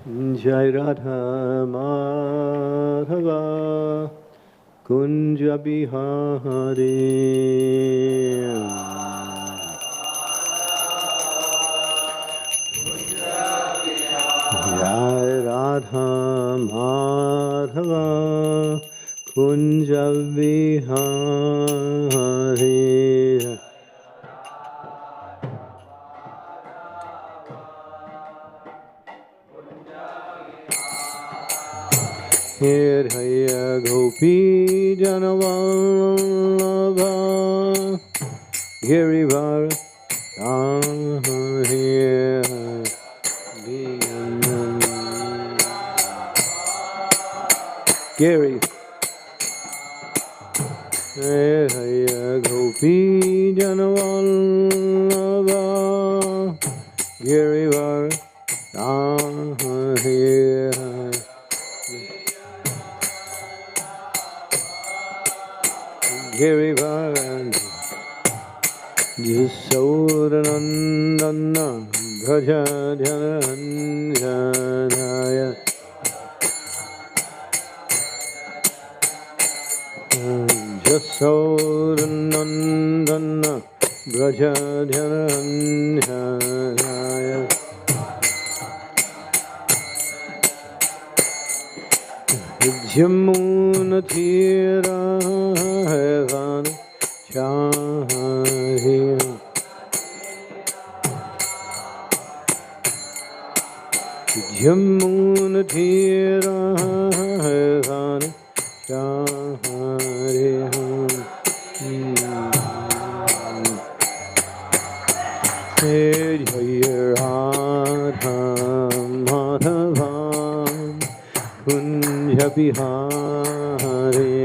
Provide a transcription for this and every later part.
Jai Radha Madhava Kunja Bihari Jai Radha Madhava Kunja Bihari Haya Gopi Janavallabha Girivar Giri Haya Gopi Janavallabha Girivar Girivaran Yasodanandana Bhaja Jananjaya Yasodanandana Bhaja Jananjaya Jamuna Tira Heaven Chahir Jamuna Tira Heaven Chahir Jaya Radha Madhava Kunja Bihari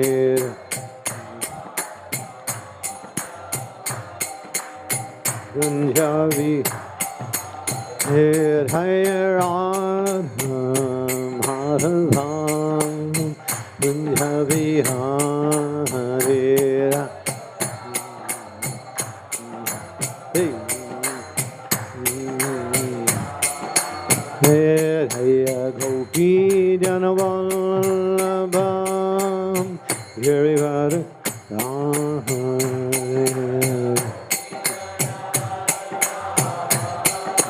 Kunjabi Jaya Radha Madhava Kunja Bihari Jaya Gopi Janavallabha Girivar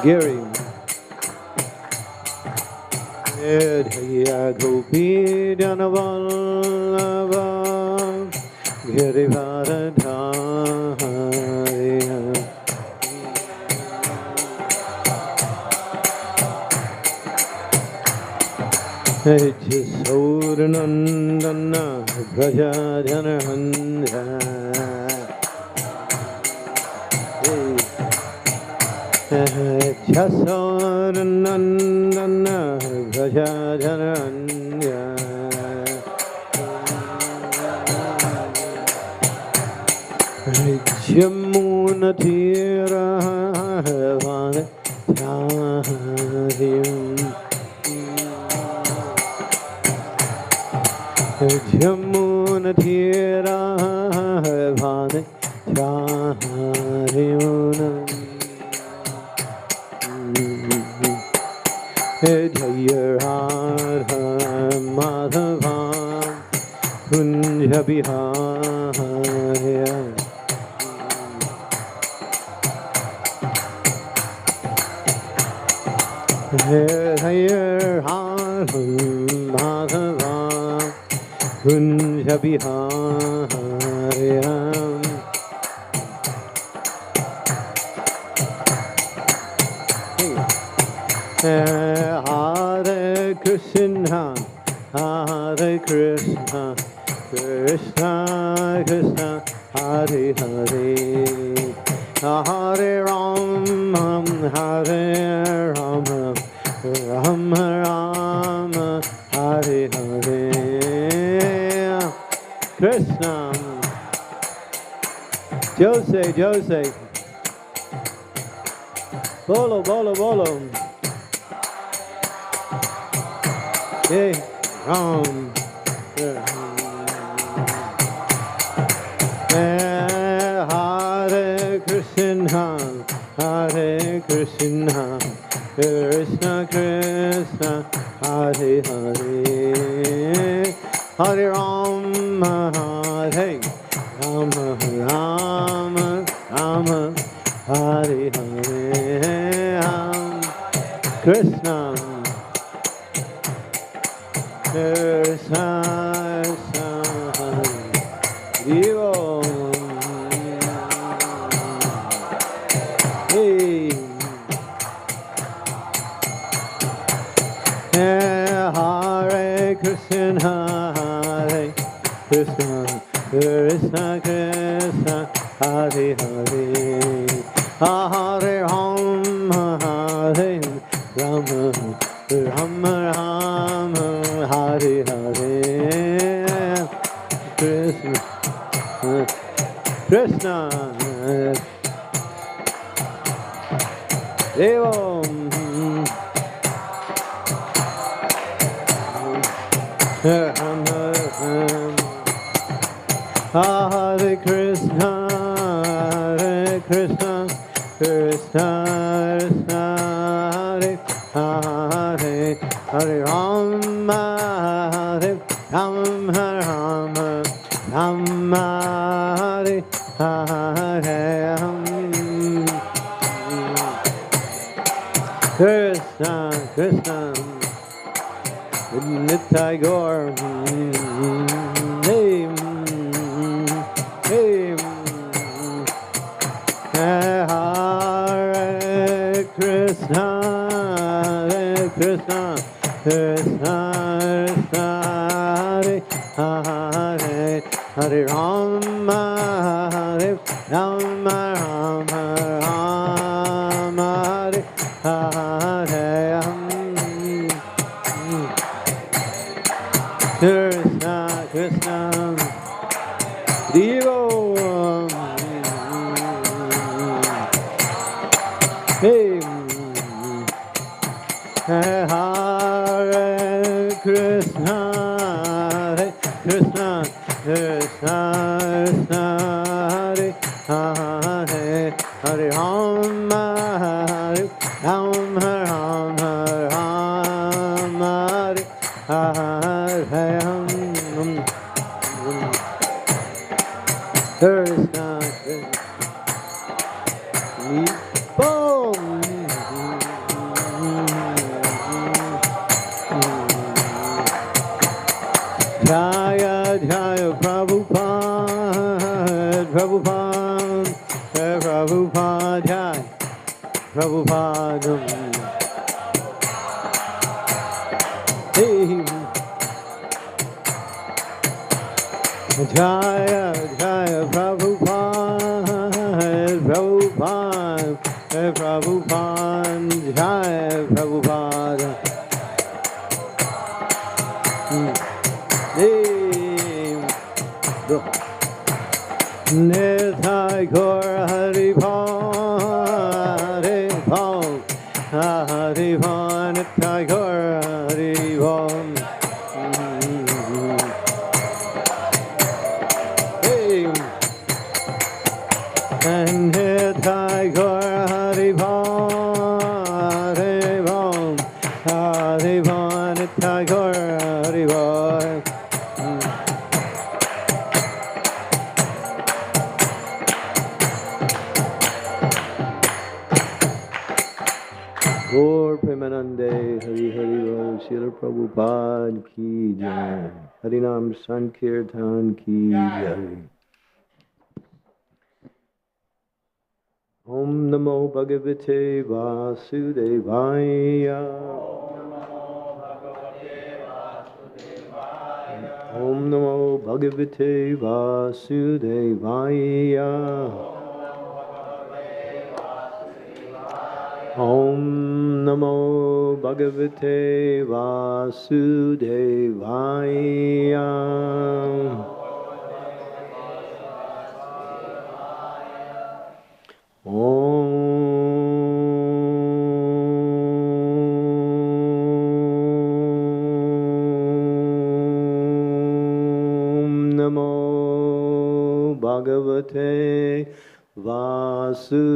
Giri Jaya Gopi Janavallabha Girivar Jasodanandana Bhaja Jananjaya Jasodanandana Bhaja Jananjaya Jamuna Tira Heaven Chahir Jamuna Tira Heaven Chahir Jaya Radha Madhava Kunja Bihari Jaya Radha Madhava Kunja Bihari Hare Krishna Hare Krishna Krishna Krishna Hare Hare Hare Rama Hare Rama Rama Rama Hare Hare Krishna Jose Bolo Hey Ram Hare Krishna Hare Krishna Krishna Krishna, Hare Hare, Hare Rama, Hare Rama, Rama Rama, Hare Hare, Krishna Krishna Krishna, Hare Hare Krishna, Hare Krishna, Krishna Krishna, Hare Hare, Hare Rama, Hare Rama, Rama Rama, Hare Hare, Krishna Krishna Devam. Hare Krishna, Hare Krishna, Krishna Krishna, Hare Hare, Hare Rama, Hare Rama, Rama Rama, Hare Hare, Krishna Krishna, Nitai Gaur, hey, hey, Hare Krishna, Hare Krishna, Krishna Krishna, Hare Hare Rama, Hare Rama, Rama Rama, Hare Krishna Krishna, Devo, hey, Hare Krishna, Hare Krishna, Krishna Krishna, Hare Hare Rama, Hare Rama, Rama Rama, Hare Krishna Boom. Jaya Jaya Prabhupada, Prabhupada, Prabhupada, Jaya Prabhupada. Jaya Jaya Prabhupada, Prabhupada, Prabhupada, Jaya Prabhupada. Nitai Gaur Hari Bhal, Hari Bhal, Hari Bhal, Nitai Gaur Hari Bhal. And Nitai Gaur Hari Bhal, Hari Bhal, Hari Bhal, Nitai Gaur Hari Bhal. Gaur Premanande, Hari Hari Bol, Srila Prabhupada Ki Jai, Harinam Sankirtan Ki Jai. Om Namo Bhagavate Vasudevaya. Om Namo Bhagavate Vasudevaya. Om Namo Bhagavate Vasudevaya. Om Namo Bhagavate Vasudevaya.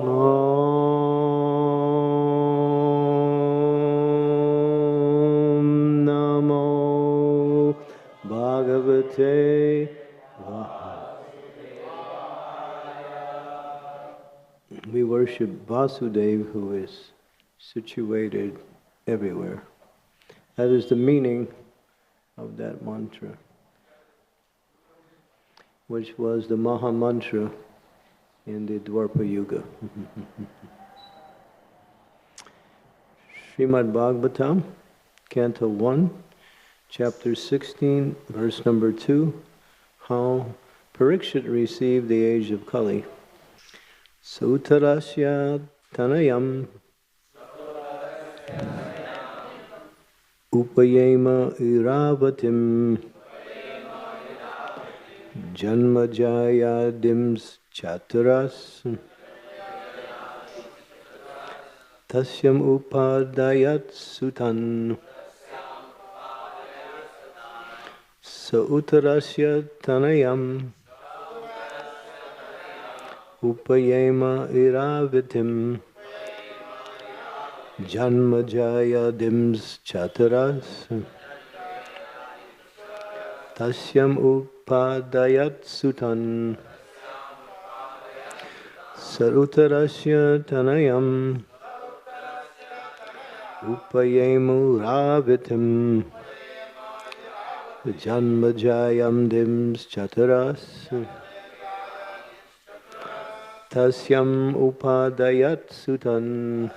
Om Namo Bhagavate We worship Vasudeva, who is situated everywhere. That is the meaning of that mantra, which was the Maha Mantra in the Dwapara Yuga. Srimad Bhagavatam, Canto 1, Chapter 16, verse number 2, how Parikshit received the age of Kali. Sautarasya tanayam upayema iravatim janmajayadims chaturas tasyam upadayat sutan sautarasya tanayam upayema iravatim janmajayadims chaturas tasyam upadayat sutan sarutarasya tanayam upayemu ravitim janmajayadims chaturas tasyam upadayat sutan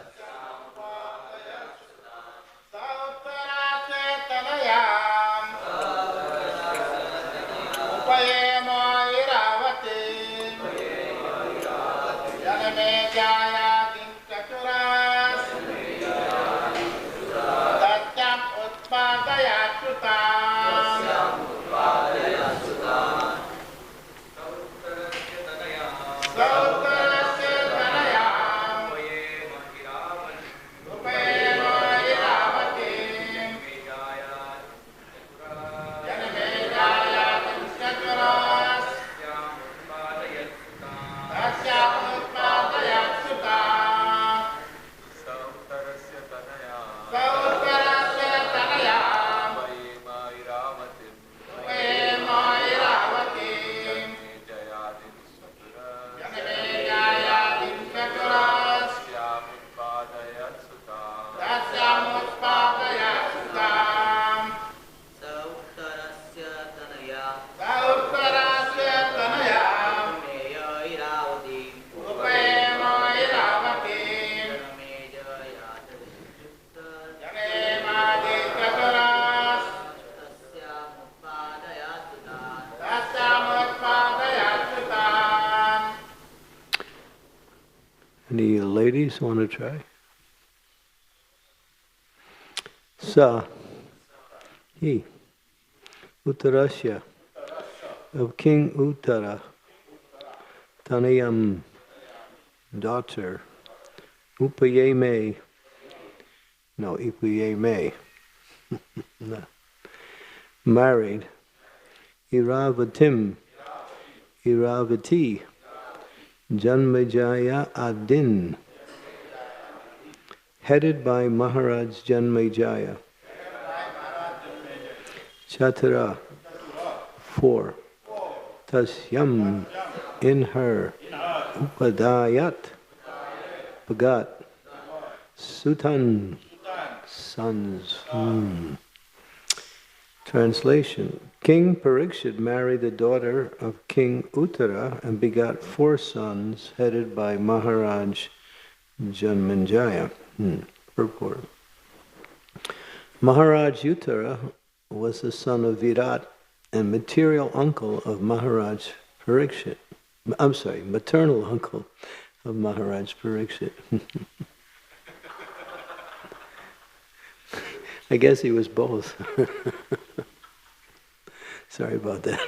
Any ladies want to try? Sa, he, Uttarasya, of King Uttara, Tanayam, daughter, Upayeme, no, Upayeme, no. Married, Iravatim, Iravati, Janmejaya Adin, headed by Maharaj Janmejaya. Chatara, 4. Tasyam, in her. Upadayat, begot. Sutan, sons. Translation. King Parikshit married the daughter of King Uttara and begot 4 sons headed by Maharaj Janmejaya. Purport. Maharaj Uttara was the son of Virat and material uncle of Maharaj Parikshit. I'm sorry, maternal uncle of Maharaj Parikshit. I guess he was both. Sorry about that.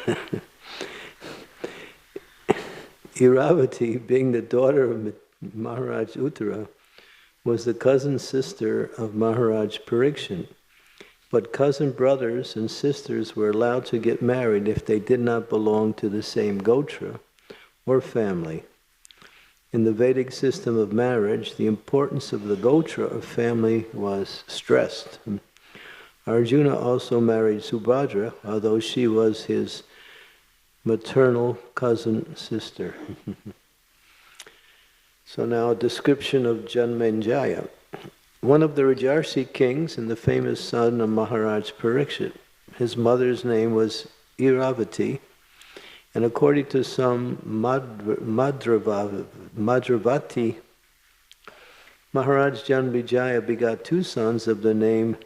Iravati, being the daughter of Maharaj Uttara, was the cousin sister of Maharaj Parikshit. But cousin brothers and sisters were allowed to get married if they did not belong to the same gotra or family. In the Vedic system of marriage, the importance of the gotra of family was stressed. Arjuna also married Subhadra, although she was his maternal cousin sister. So now a description of Janmenjaya. One of the Rajarsi kings and the famous son of Maharaj Parikshit. His mother's name was Iravati, and according to some Madravati, Maharaj Janmejaya begot two sons of the name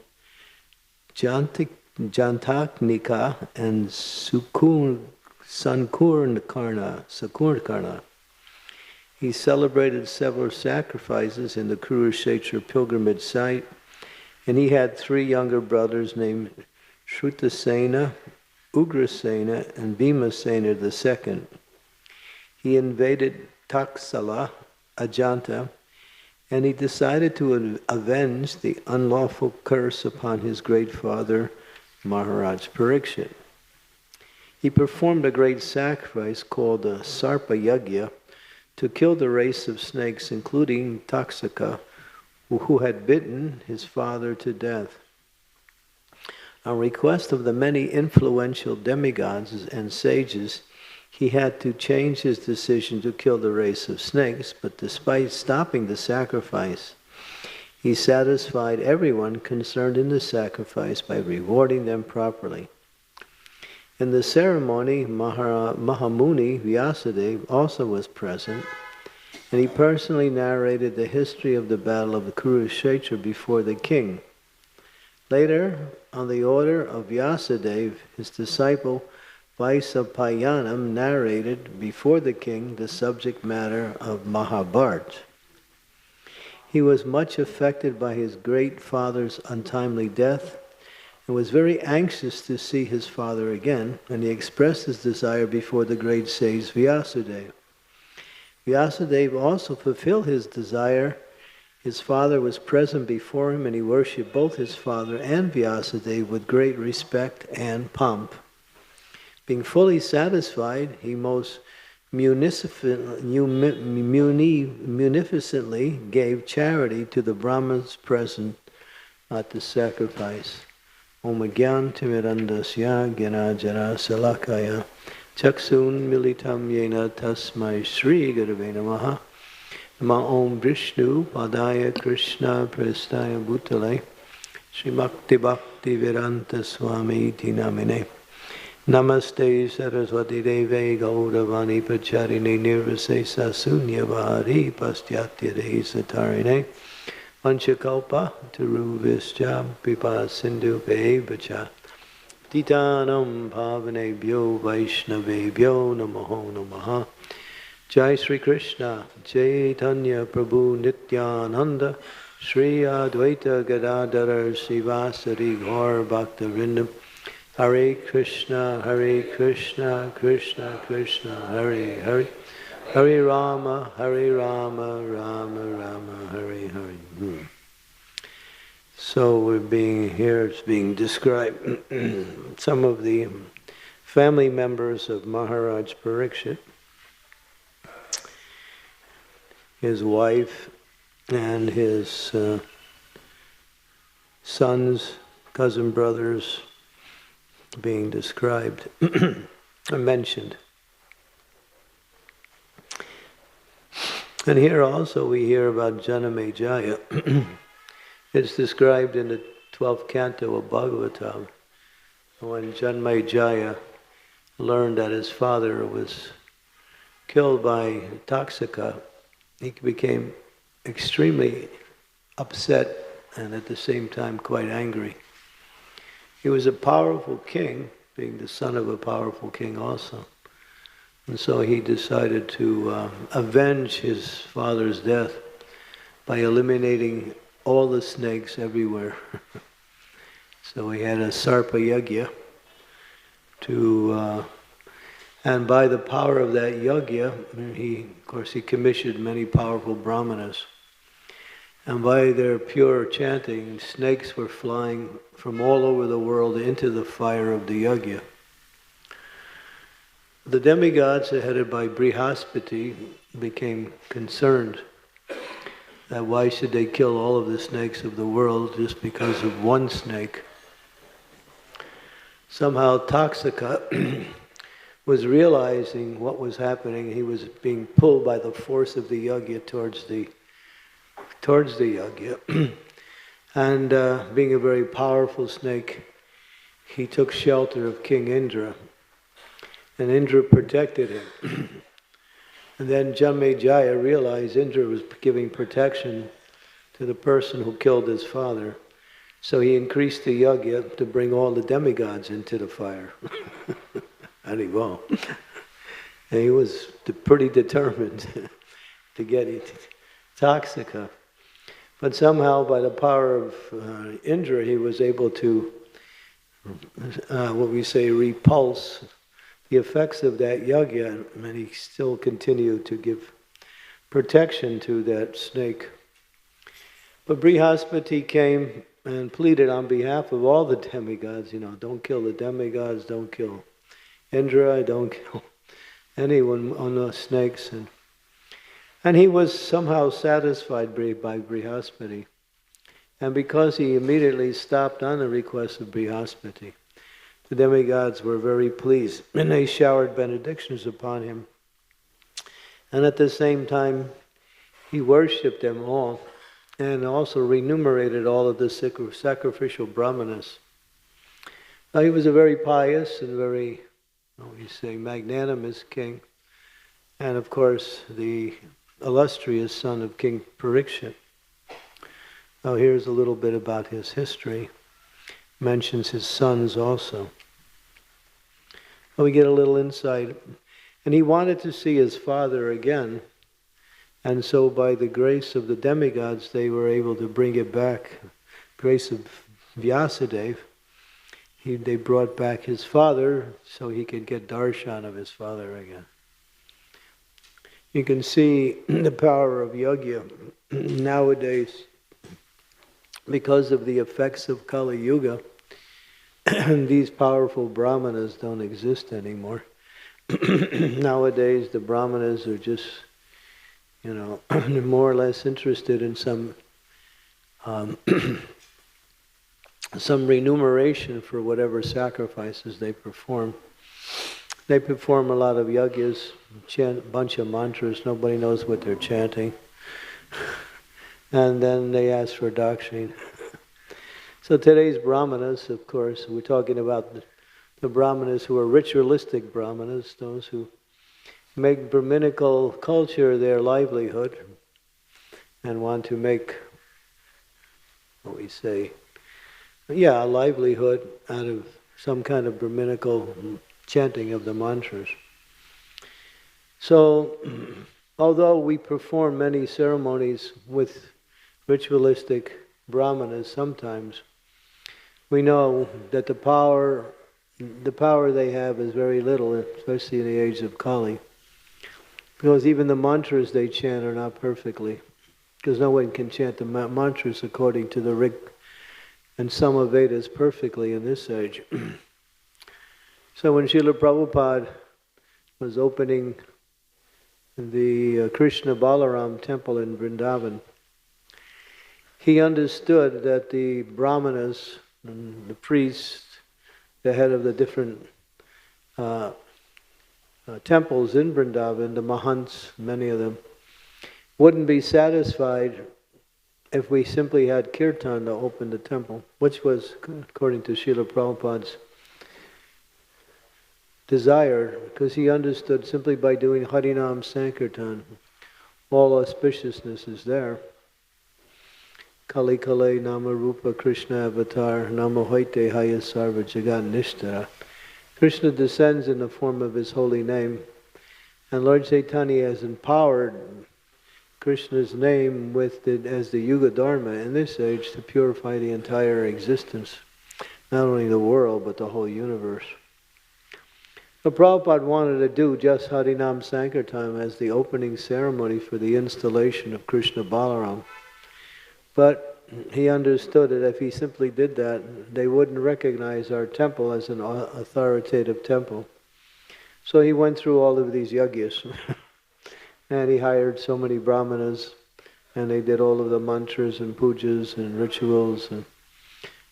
Jantaknika and Sakurnakarna. He celebrated several sacrifices in the Kurukshetra pilgrimage site, and he had three younger brothers named Shrutasena, Ugrasena, and Bhimasena II. He invaded Taksala, Ajanta, and he decided to avenge the unlawful curse upon his great father, Maharaj Parikshit. He performed a great sacrifice called the Sarpa Yagya to kill the race of snakes, including Taksaka, who had bitten his father to death. On request of the many influential demigods and sages, he had to change his decision to kill the race of snakes, but despite stopping the sacrifice, he satisfied everyone concerned in the sacrifice by rewarding them properly. In the ceremony, Mahamuni Vyasadeva also was present, and he personally narrated the history of the battle of the Kurukshetra before the king. Later, on the order of Vyasadeva, his disciple Vaisapayanam narrated before the king the subject matter of Mahabharata. He was much affected by his great father's untimely death and was very anxious to see his father again, and he expressed his desire before the great sage Vyasadeva. Vyasadeva also fulfilled his desire. His father was present before him, and he worshipped both his father and Vyasadeva with great respect and pomp. Being fully satisfied, he most munificently gave charity to the Brahmins present at the sacrifice. Om Gyan Timirandasya Gyanajara Salakaya Chaksun Militam Yena Tasmai Sri Gurave Namaha Nama Om Vishnu Padaya Krishna Prestaya Bhutale Srimakti Bhakti Vedanta Swami Tinamine Namaste Saraswati Deve Gauravani Pacharine Nirvasesa Sunyavahari Pastyatya Dehi Satarine Panchakalpa Taruvischa Pipa Sindhu Bevacha Titanam Bhavanebhyo Vaishnavebhyo Namaho Namaha Jai Sri Krishna Chaitanya Prabhu Nityananda Sri Advaita Gadadhara Sivasari Gaur Bhaktarindam Hare Krishna Krishna Krishna Hare Hare Hare Rama, Rama Rama, Hare Hare. So it's being described some of the family members of Maharaj Parikshit, his wife and his sons, cousin brothers being described or mentioned. And here also we hear about Janmejaya. It's described in the 12th canto of Bhagavatam, when Janmejaya learned that his father was killed by Taksaka. He became extremely upset and at the same time quite angry. He was a powerful king, being the son of a powerful king also. And so he decided to avenge his father's death by eliminating all the snakes everywhere. So he had a Sarpa Yagya and by the power of that Yagya, he commissioned many powerful brahmanas. And by their pure chanting, snakes were flying from all over the world into the fire of the Yagya. the demigods, headed by Brihaspati, became concerned that why should they kill all of the snakes of the world just because of one snake. Somehow Taksaka was realizing what was happening. He was being pulled by the force of the yagya towards the yagya. And being a very powerful snake, he took shelter of King Indra. And Indra protected him. And then Janmejaya realized Indra was giving protection to the person who killed his father. So he increased the yagya to bring all the demigods into the fire. And he was pretty determined to get it. Taksaka. But somehow by the power of Indra, he was able to, repulse the effects of that yagya, and he still continued to give protection to that snake. But Brihaspati came and pleaded on behalf of all the demigods, don't kill the demigods, don't kill Indra, don't kill anyone on the snakes. And he was somehow satisfied by Brihaspati. And because he immediately stopped on the request of Brihaspati, the demigods were very pleased, and they showered benedictions upon him. And at the same time, he worshipped them all, and also remunerated all of the sacrificial brahmanas. Now, he was a very pious and very, magnanimous king, and of course, the illustrious son of King Parikshit. Now, here's a little bit about his history. Mentions his sons also. We get a little insight. And he wanted to see his father again. And so by the grace of the demigods, they were able to bring it back. Grace of Vyasadeva, they brought back his father so he could get darshan of his father again. You can see the power of yagya nowadays because of the effects of Kali Yuga. These powerful brahmanas don't exist anymore. Nowadays, the brahmanas are just, more or less interested in some remuneration for whatever sacrifices they perform. They perform a lot of yagyas, chant a bunch of mantras, nobody knows what they're chanting. And then they ask for dakshina. So today's brahmanas, of course, we're talking about the brahmanas who are ritualistic brahmanas, those who make Brahminical culture their livelihood and want to make, a livelihood out of some kind of Brahminical chanting of the mantras. So, although we perform many ceremonies with ritualistic brahmanas sometimes, we know that the power they have is very little, especially in the age of Kali. Because even the mantras they chant are not perfectly. Because no one can chant the mantras according to the Rig and Samavedas perfectly in this age. So when Srila Prabhupada was opening the Krishna Balaram temple in Vrindavan, he understood that the brahmanas and the priests, the head of the different temples in Vrindavan, the Mahants, many of them, wouldn't be satisfied if we simply had kirtan to open the temple, which was, according to Srila Prabhupada's desire, because he understood simply by doing Harinam Sankirtan, all auspiciousness is there. Kali Kale Nama Rupa Krishna Avatar Nama Hoite Haya Sarva Jagat Nishtara. Krishna descends in the form of his holy name, and Lord Chaitanya has empowered Krishna's name as the Yuga Dharma in this age to purify the entire existence, not only the world but the whole universe. So Prabhupada wanted to do just Harinam Sankirtan as the opening ceremony for the installation of Krishna Balaram. But he understood that if he simply did that, they wouldn't recognize our temple as an authoritative temple. So he went through all of these yajnas and he hired so many brahmanas and they did all of the mantras and pujas and rituals. And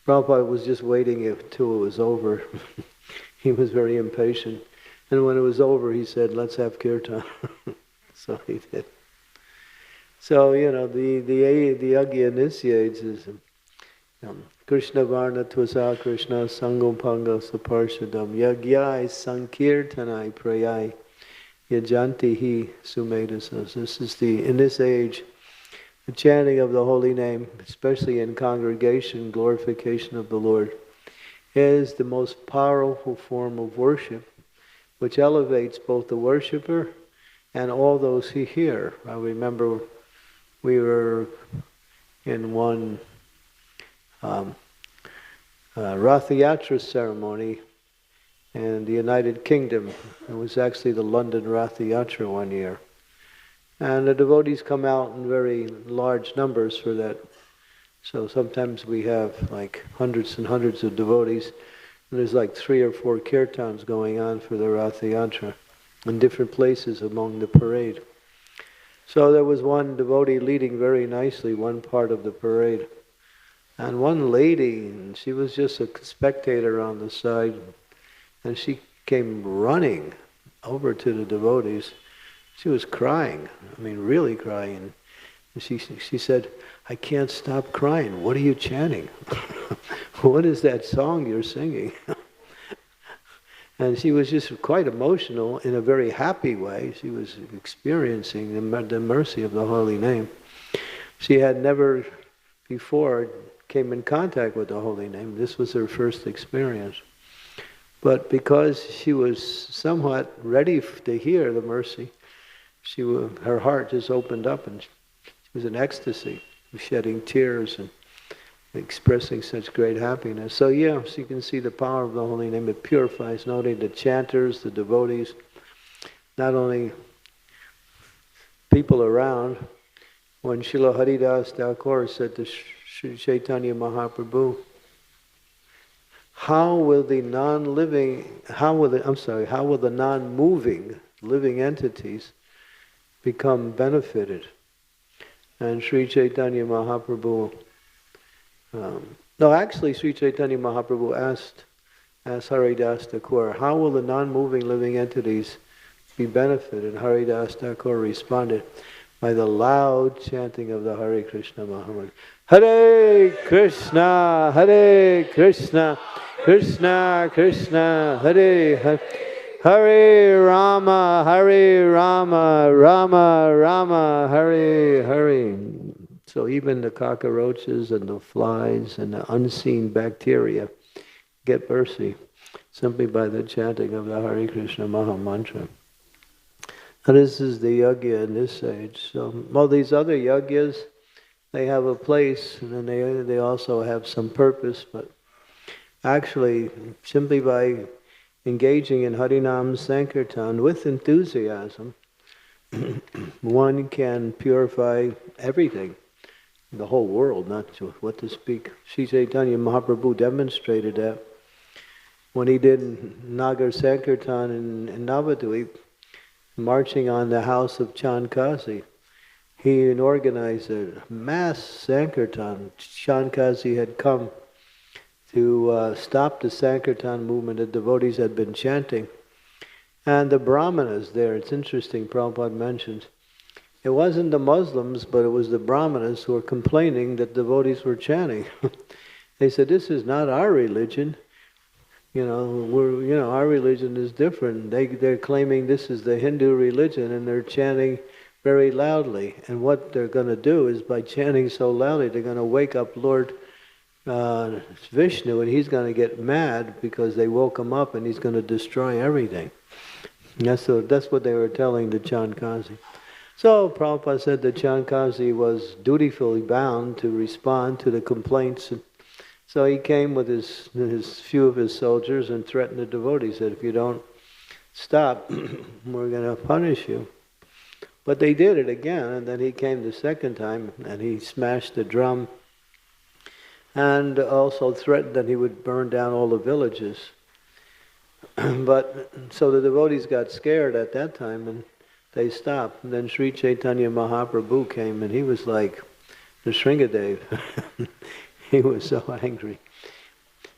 Prabhupada was just waiting till it was over. He was very impatient. And when it was over, he said, let's have kirtan. So he did. So, the yajna initiates is Krishna Varna Tvasa Krishna Sangam Panga Saparshadam Yagyai Sankirtanai Prayai Yajanti Hi Sumedasas. This is in this age, the chanting of the holy name, especially in congregation, glorification of the Lord, is the most powerful form of worship, which elevates both the worshipper and all those who hear. I remember we were in one Ratha Yatra ceremony in the United Kingdom. It was actually the London Ratha Yatra one year. And the devotees come out in very large numbers for that. So sometimes we have like hundreds and hundreds of devotees, and there's like 3 or 4 kirtans going on for the Ratha Yatra in different places among the parade. So there was one devotee leading very nicely one part of the parade. And one lady, and she was just a spectator on the side, and she came running over to the devotees. She was crying, really crying. And she said, I can't stop crying. What are you chanting? What is that song you're singing? And she was just quite emotional in a very happy way. She was experiencing the mercy of the holy name. She had never before came in contact with the holy name. This was her first experience. But because she was somewhat ready to hear the mercy, her heart just opened up and she was in ecstasy, shedding tears and expressing such great happiness. So so you can see the power of the holy name. It purifies not only the chanters, the devotees, not only people around. When Srila Haridas Thakur said to Sri Chaitanya Mahaprabhu, how will the non-moving living entities become benefited? And Sri Chaitanya Mahaprabhu Sri Chaitanya Mahaprabhu asked Haridas Thakur, how will the non-moving living entities be benefited? And Haridas Thakur responded, by the loud chanting of the Hare Krishna Mahamantra. Hare Krishna, Krishna Krishna, Hare Hare, Hare Rama, Rama Rama, Hare Hare. So even the cockroaches and the flies and the unseen bacteria get mercy simply by the chanting of the Hare Krishna Mahamantra. And this is the yajna in this age. So all these other yajnas, they have a place and then they also have some purpose, but actually simply by engaging in Harinam Sankirtan with enthusiasm, one can purify everything, the whole world, not just what to speak. Sri Chaitanya Mahaprabhu demonstrated that when he did Nagar Sankirtan in Navadvip, marching on the house of Chandkazi. He organized a mass Sankirtan. Chandkazi had come to stop the Sankirtan movement that devotees had been chanting. And the Brahmanas there, it's interesting, Prabhupada mentioned, it wasn't the Muslims, but it was the Brahmanas who were complaining that devotees were chanting. They said, this is not our religion. Our religion is different. They're claiming this is the Hindu religion and they're chanting very loudly. And what they're going to do is by chanting so loudly, they're going to wake up Lord Vishnu and he's going to get mad because they woke him up and he's going to destroy everything. That's what they were telling the Chandkazi. So Prabhupada said that Chandkazi was dutifully bound to respond to the complaints. So he came with his few of his soldiers and threatened the devotees that if you don't stop, we're going to punish you. But they did it again, and then he came the second time and he smashed the drum and also threatened that he would burn down all the villages. But so the devotees got scared at that time and they stopped. And then Sri Chaitanya Mahaprabhu came and he was like the Shringadev. He was so angry.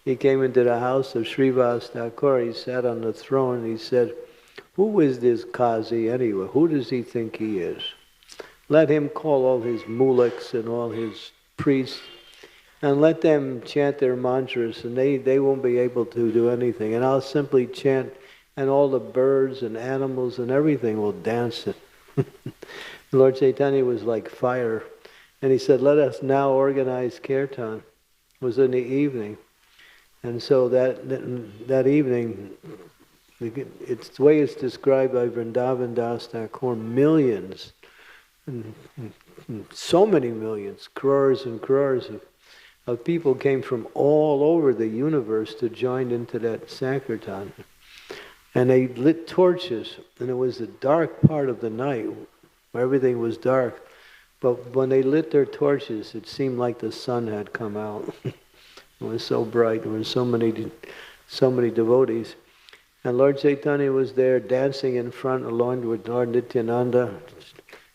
He came into the house of Srivas Thakur. He sat on the throne and he said, "Who is this Kazi anyway? Who does he think he is? Let him call all his mullaks and all his priests and let them chant their mantras, and they won't be able to do anything. And I'll simply chant, and all the birds and animals and everything will dance it." Lord Chaitanya was like fire. And he said, "Let us now organize kirtan." It was in the evening. And so that evening, it's the way it's described by Vrindavan Das Thakur, millions, and so many millions, crores and crores of people came from all over the universe to join into that Sankirtan. And they lit torches, and it was the dark part of the night, where everything was dark. But when they lit their torches, it seemed like the sun had come out. It was so bright. There were so many devotees. And Lord Chaitanya was there dancing in front along with Lord Nityananda.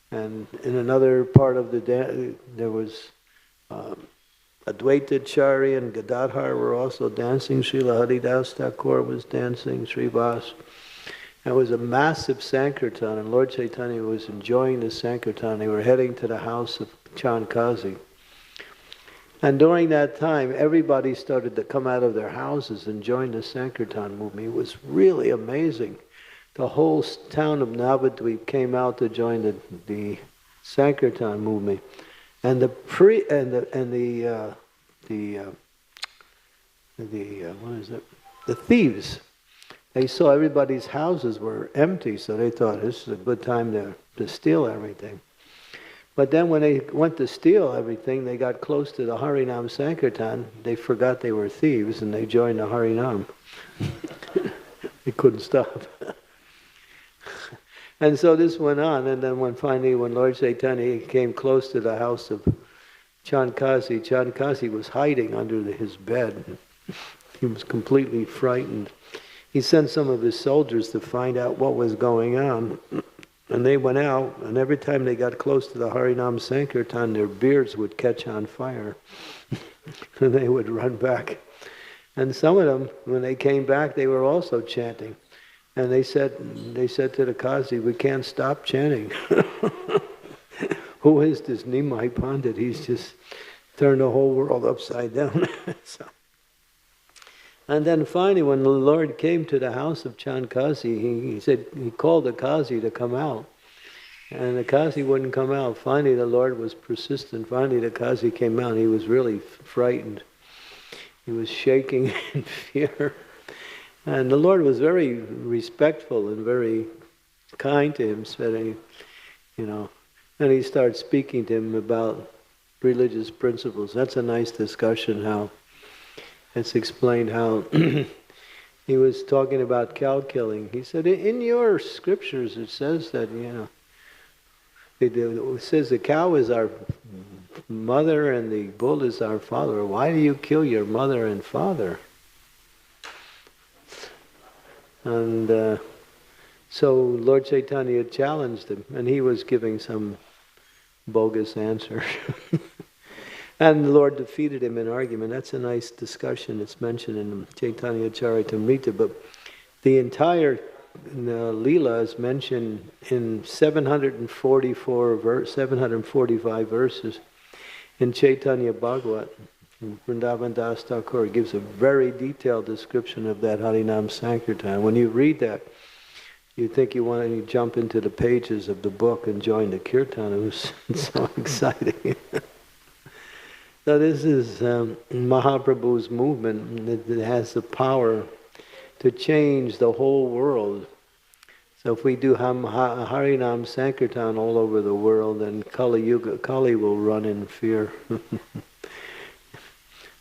And in another part of the dance, there was Advaita Chari and Gadadhar were also dancing. Srila Haridas Thakur was dancing, Srivas. It was a massive Sankirtan, and Lord Chaitanya was enjoying the Sankirtan. They were heading to the house of Chankazi. And during that time, everybody started to come out of their houses and join the Sankirtan movement. It was really amazing. The whole town of Navadvip came out to join the Sankirtan movement. And the thieves, they saw everybody's houses were empty, so they thought this is a good time to steal everything. But then when they went to steal everything, they got close to the Harinam Sankirtan, they forgot they were thieves and they joined the Harinam. They couldn't stop. And so this went on, and then when Lord Chaitanya came close to the house of Chankazi was hiding under his bed. He was completely frightened. He sent some of his soldiers to find out what was going on. And they went out, and every time they got close to the Harinam Sankirtan, their beards would catch on fire. And they would run back. And some of them, when they came back, they were also chanting. And they said to the Kazi, "We can't stop chanting." Who is this Nimai Pandit? He's just turned the whole world upside down. So. And then finally, when the Lord came to the house of Chankazi, he called the Kazi to come out. And the Kazi wouldn't come out. Finally, the Lord was persistent. Finally, the Kazi came out. He was really frightened. He was shaking in fear. And the Lord was very respectful and very kind to him, said, and he started speaking to him about religious principles. That's a nice discussion, how it's explained how he was talking about cow killing. He said, in your scriptures it says that, it says the cow is our mother and the bull is our father. Why do you kill your mother and father? And so Lord Chaitanya challenged him, and he was giving some bogus answer. And the Lord defeated him in argument. That's a nice discussion. It's mentioned in Chaitanya Charitamrita. But the entire Leela is mentioned in 745 verses in Chaitanya Bhagavat. Vrindavan Das Thakur gives a very detailed description of that Harinam Sankirtan. When you read that, you think you want to jump into the pages of the book and join the kirtan. It was so exciting. So this is Mahaprabhu's movement. It has the power to change the whole world. So if we do Harinam Sankirtan all over the world, then Kali will run in fear.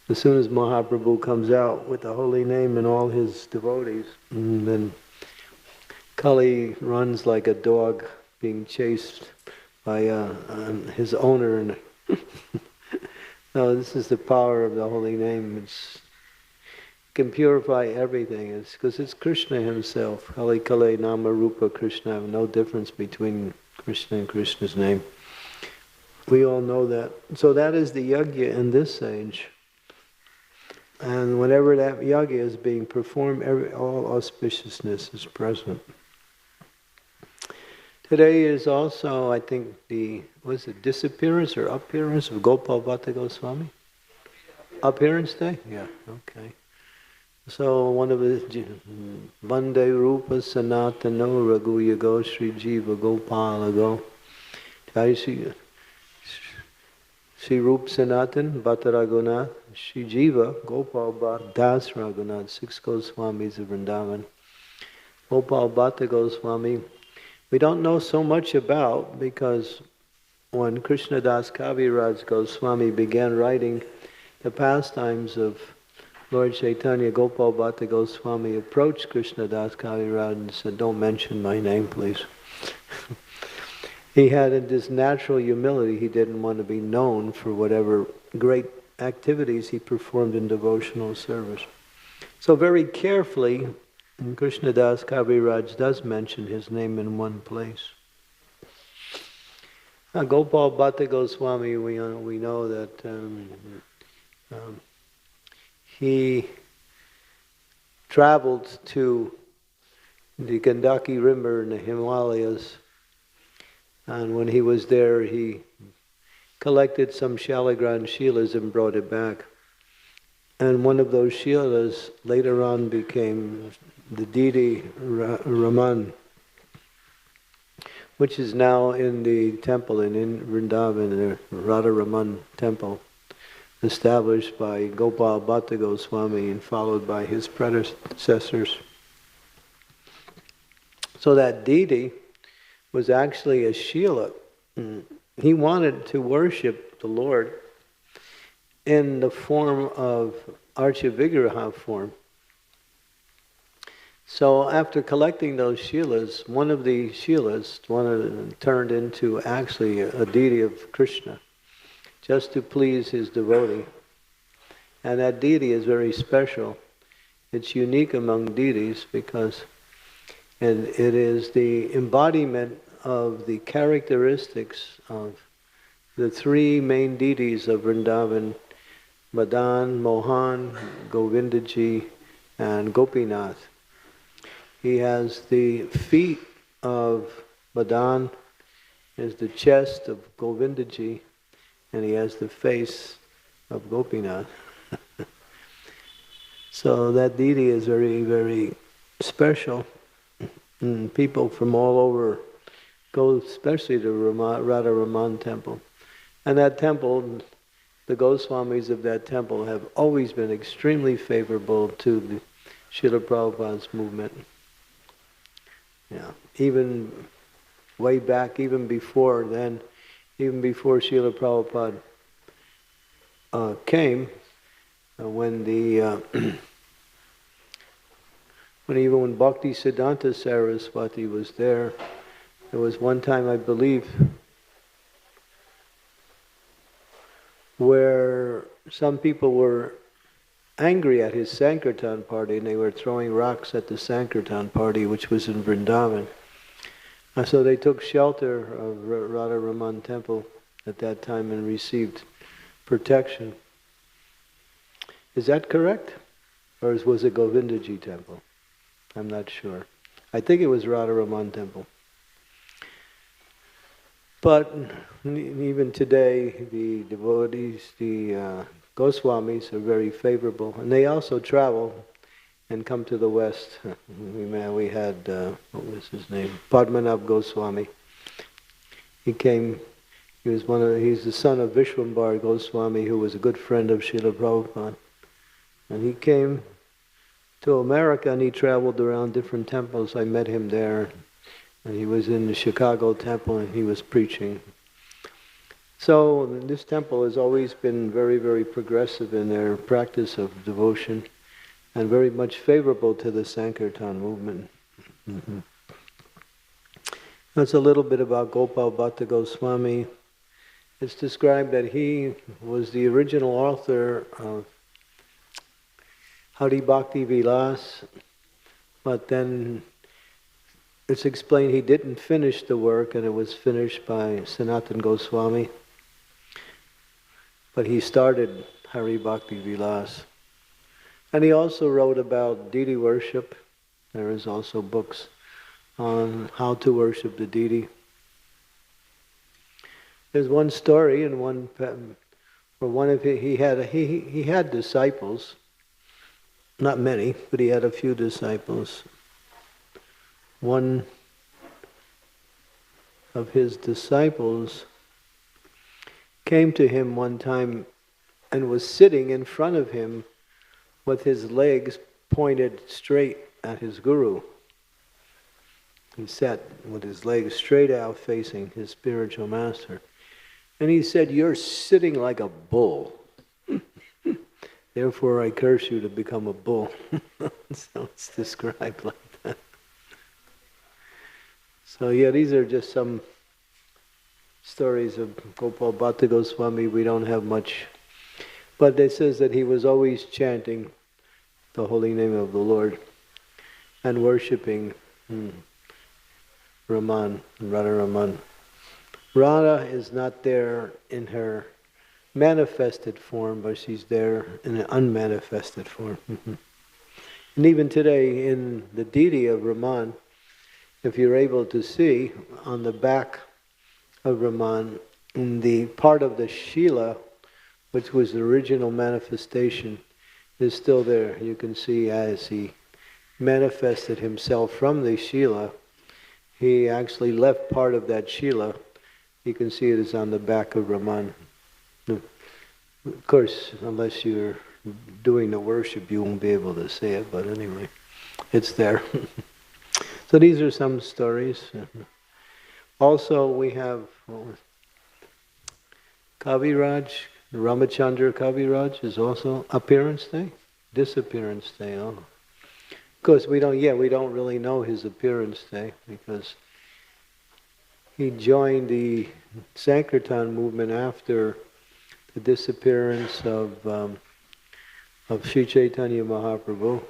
As soon as Mahaprabhu comes out with the holy name and all his devotees, then Kali runs like a dog being chased by his owner. No, this is the power of the holy name. can purify everything. It's because it's Krishna himself. Kali Kale Nama Rupa Krishna. No difference between Krishna and Krishna's name. We all know that. So that is the yajna in this age. And whenever that yajna is being performed, all auspiciousness is present. Today is also, I think, was it disappearance or appearance of Gopal Bhatta Goswami? Appearance day? Yeah, okay. So one of the Vande Rupa Sanatano Raghu Yago Sri Jiva Gopala Go. Sri Rup Sanatan Bhatta Raghunath, Sri Jiva Gopal Bhatta Das Raghunath, 6 Goswamis of Vrindavan. Gopal Bhatta Goswami, we don't know so much about, because when Krishnadas Kaviraj Goswami began writing the pastimes of Lord Chaitanya, Gopal Bhatta Goswami approached Krishnadas Kaviraj and said, "Don't mention my name, please." He had this natural humility. He didn't want to be known for whatever great activities he performed in devotional service. So very carefully, Krishnadas Kaviraj does mention his name in one place. Gopal Bhatta Goswami, we know that he traveled to the Gandaki River in the Himalayas, and when he was there, he collected some Shaligram Shilas and brought it back. And one of those Shilas later on became the deity Raman, which is now in the temple in Vrindavan, the Radha Raman temple, established by Gopal Bhatta Goswami and followed by his predecessors. So that deity was actually a Shila. He wanted to worship the Lord in the form of Archa Vigraha form. So after collecting those Shilas, one of the Shilas turned into actually a deity of Krishna, just to please his devotee. And that deity is very special. It's unique among deities because it is the embodiment of the characteristics of the 3 main deities of Vrindavan: Madan, Mohan, Govindaji, and Gopinath. He has the feet of Madan, has the chest of Govindaji, and he has the face of Gopinath. So that deity is very, very special. And people from all over go especially to Radha Raman temple. And that temple, the Goswamis of that temple have always been extremely favorable to the Srila Prabhupada's movement. Yeah, even way back, even before then, even before Srila Prabhupada came, when when Bhakti Siddhanta Saraswati was there was one time, I believe, where some people were angry at his Sankirtan party, and they were throwing rocks at the Sankirtan party, which was in Vrindavan. And so they took shelter of Radha Raman temple at that time and received protection. Is that correct? Or was it Govindaji temple? I'm not sure. I think it was Radha Raman temple. But even today, the devotees, the Goswamis are very favorable, and they also travel and come to the West. We had, what was his name? Padmanabh Goswami. He's the son of Vishwambar Goswami, who was a good friend of Srila Prabhupada. And he came to America and he traveled around different temples. I met him there. And he was in the Chicago temple and he was preaching. So this temple has always been very, very progressive in their practice of devotion and very much favorable to the Sankirtan movement. Mm-hmm. That's a little bit about Gopal Bhatta Goswami. It's described that he was the original author of Hari Bhakti Vilas, but then it's explained he didn't finish the work and it was finished by Sanatana Goswami. But he started Hari Bhakti Vilas. And he also wrote about deity worship. There is also books on how to worship the deity. There's one story in one of he had disciples, not many, but he had a few disciples. One of his disciples came to him one time and was sitting in front of him with his legs pointed straight at his guru. He sat with his legs straight out facing his spiritual master. And he said, "You're sitting like a bull. Therefore I curse you to become a bull." So it's described like that. So yeah, these are just some stories of Gopal Bhatta Goswami. We don't have much. But it says that he was always chanting the holy name of the Lord and worshipping Raman, Radha. Radha is not there in her manifested form, but she's there in an unmanifested form. And even today in the deity of Raman, if you're able to see on the back of Raman, in the part of the Shila, which was the original manifestation, is still there. You can see as he manifested himself from the Shila, he actually left part of that Shila. You can see it is on the back of Raman. Of course, unless you're doing the worship, you won't be able to see it, but anyway, it's there. So these are some stories. Also, we have Kaviraj, Ramachandra Kaviraj is also appearance day, disappearance day. Oh. Of course, we don't really know his appearance day because he joined the Sankirtan movement after the disappearance of Sri Chaitanya Mahaprabhu.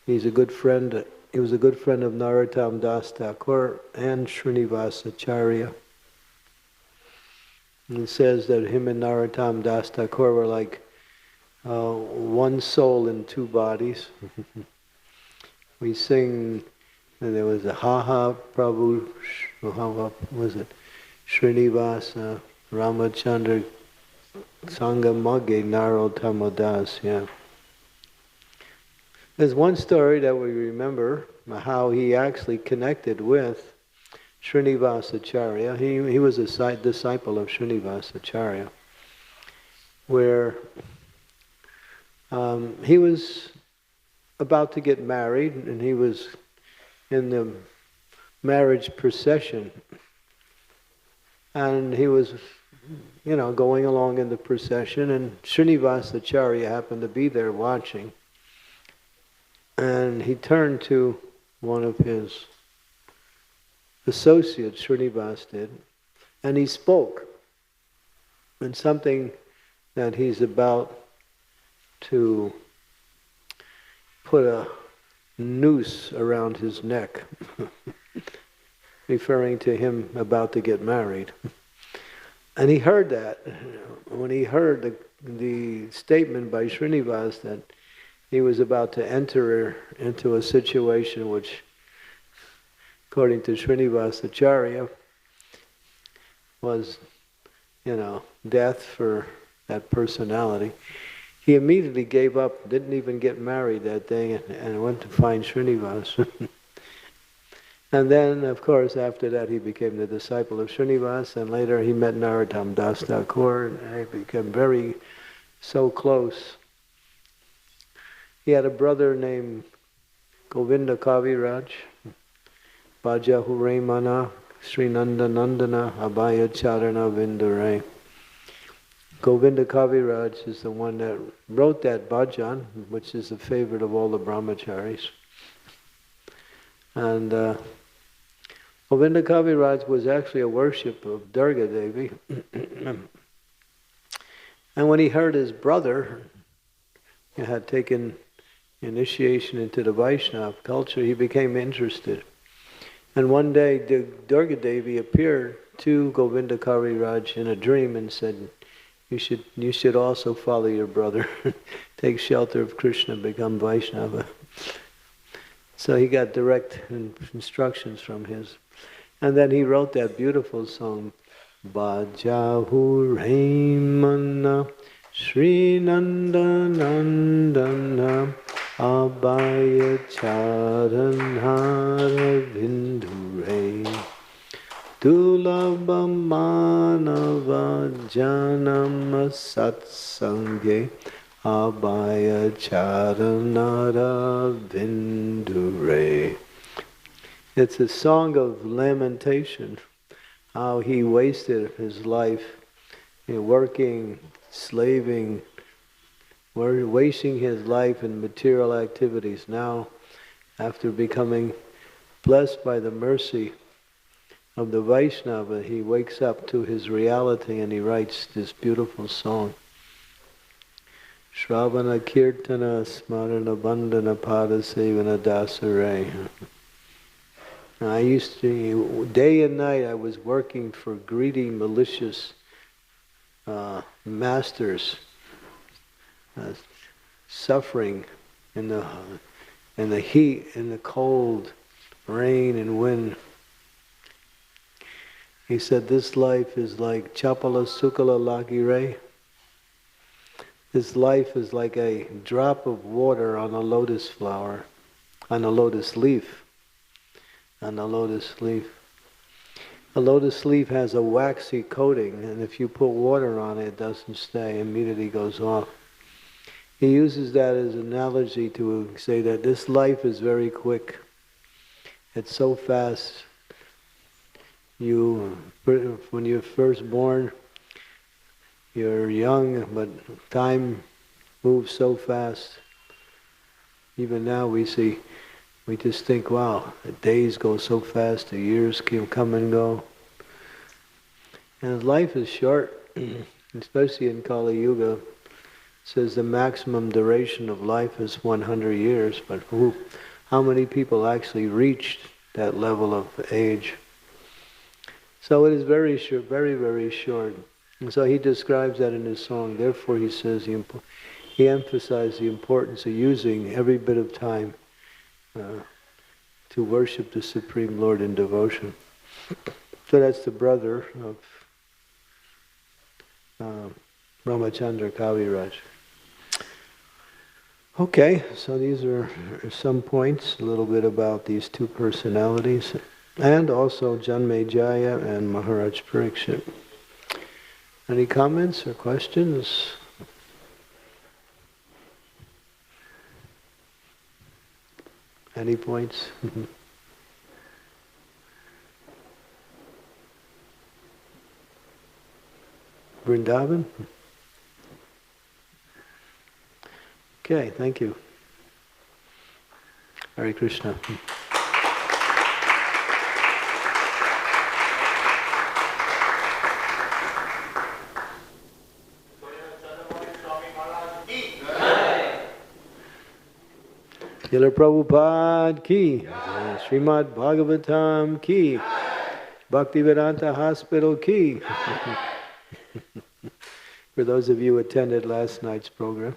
He's a good friend. He was a good friend of Narottam Das Thakur and Srinivasa Acharya. It says that him and Narottam Das Thakur were like one soul in two bodies. We sing, and there was a Ha Prabhu, how was it? Srinivasa, Ramachandra, Sangamage, Narottama Das, yeah. There's one story that we remember, how he actually connected with Srinivasa Acharya. He was a disciple of Srinivasa Acharya, where he was about to get married, and he was in the marriage procession. And he was, going along in the procession, and Srinivasa Acharya happened to be there watching. And he turned to one of his associates, Srinivas did, and he spoke. And something that he's about to put a noose around his neck, referring to him about to get married. And he heard that. When he heard the statement by Srinivas that he was about to enter into a situation which, according to Srinivasa Acharya, was, death for that personality, he immediately gave up, didn't even get married that day, and went to find Srinivas. And then, of course, after that he became the disciple of Srinivas, and later he met Narottam Das Thakur, and they became so close. He had a brother named Govinda Kaviraj, Bhaja Huremana, Sri Nanda Nandana, Abhaya Charana Vindare. Govinda Kaviraj is the one that wrote that bhajan, which is a favorite of all the brahmacharis. And Govinda Kaviraj was actually a worshipper of Durga Devi. And when he heard his brother had taken initiation into the Vaishnava culture, he became interested. And one day, Durga Devi appeared to Govinda Kaviraj in a dream and said, you should also follow your brother, take shelter of Krishna, become Vaishnava. So he got direct instructions from his. And then he wrote that beautiful song, Bajahu Raimana Sri Nanda Nandana Abhaya Charanhara Vindure Dulabha Manava Janama Satsange Abhaya Charanhara Vindure. It's a song of lamentation, how he wasted his life working, slaving, wasting his life in material activities. Now, after becoming blessed by the mercy of the Vaishnava, he wakes up to his reality and he writes this beautiful song. Shravana Kirtana Smarana Bandhana Pada Sevana Dasare. I used to, day and night I was working for greedy, malicious masters, suffering in the heat, in the cold, rain and wind. He said, this life is like Chapala Sukala Lagire. This life is like a drop of water on a lotus flower, on a lotus leaf. On a lotus leaf. A lotus leaf has a waxy coating, and if you put water on it, it doesn't stay, immediately goes off. He uses that as an analogy to say that this life is very quick. It's so fast. When you're first born, you're young, but time moves so fast. Even now we just think, wow, the days go so fast, the years can come and go. And life is short, especially in Kali Yuga. It says the maximum duration of life is 100 years, but how many people actually reached that level of age? So it is very short, very, very short. And so he describes that in his song. Therefore he says, he emphasized the importance of using every bit of time to worship the Supreme Lord in devotion. So that's the brother of Ramachandra Kaviraj. Okay, so these are some points, a little bit about these two personalities, and also Janmejaya and Maharaj Parikshit. Any comments or questions? Any points? Vrindavan? Okay, thank you. Hare Krishna. Srila Prabhupada ki, Srimad Bhagavatam ki, Bhaktivedanta Hospital ki. For those of you who attended last night's program.